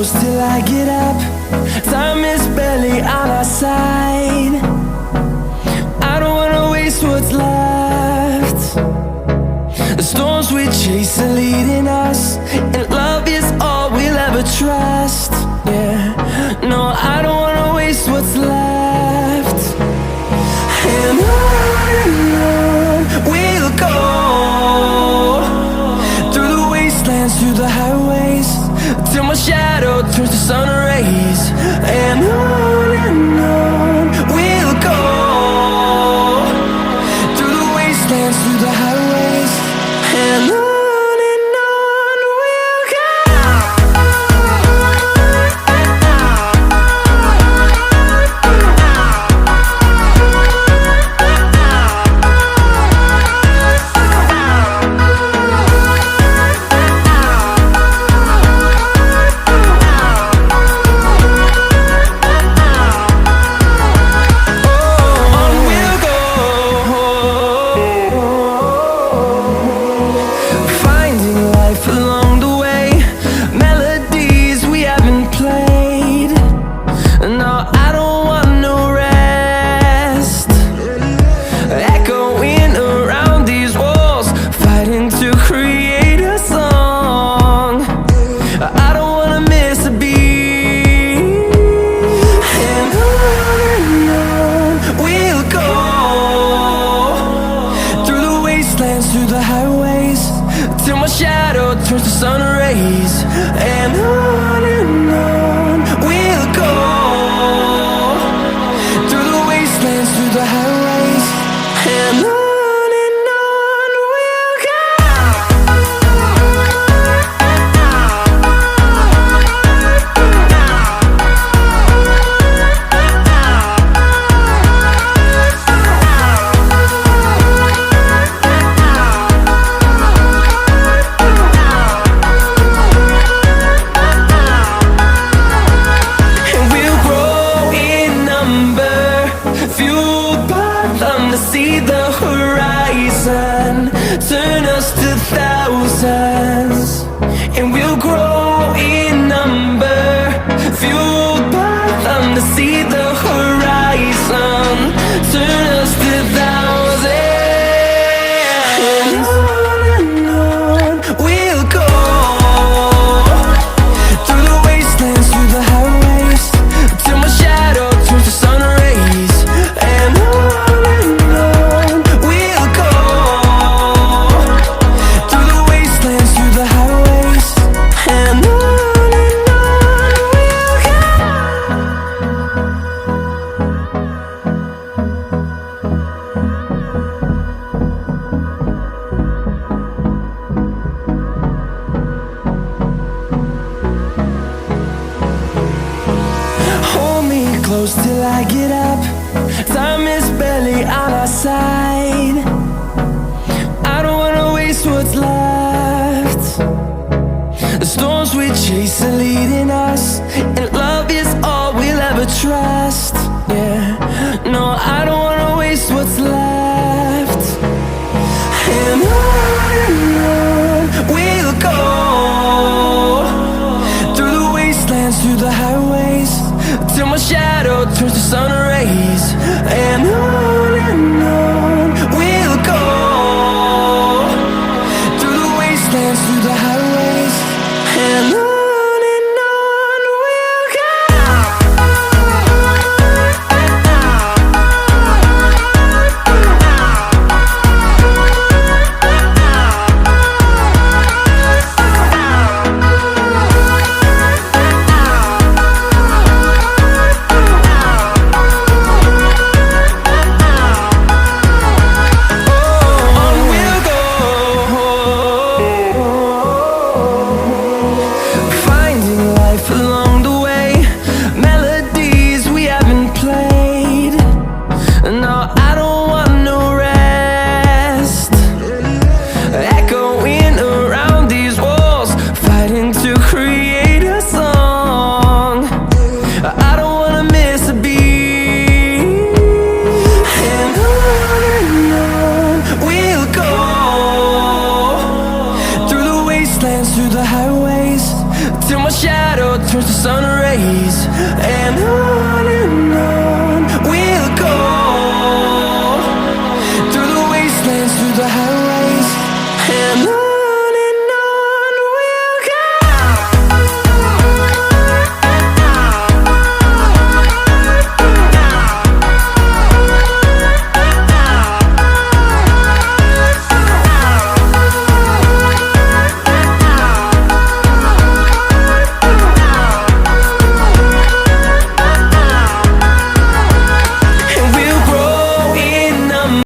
close till I get up. Time is barely on our side. I don't wanna waste what's left. The storms we chase are leading us, and love is all we'll ever trust. Yeah, no, I don't wanna waste what's left. And on we'll go, through the wastelands, through the highways, till my shadow turns to sun rays. And on we'll go, through the wastelands, through the highways, and on we'll go. Through the highways, till my shadow turns to sun rays. And on we'll go, through the wastelands, through the highways, and on we'll go. See the horizon, turn us to thousands, and we'll grow in number, fueled by them. To see the horizon, turn us to thousands, and on we'll go, through the wastelands, through the highways, till my shadow turns to sun rays. And close till I get up. Time is barely on our side. I don't wanna waste what's left. The storms we chase are leading us, and love is all we'll ever trust. Yeah, no, I don't wanna waste what's left. And on we'll go, through the wastelands, through the highways, till my shadow turns to sun rays. And on we'll go, through the wastelands, through the highways, and on we'll go. shadow turns to sun rays, and on we'll go.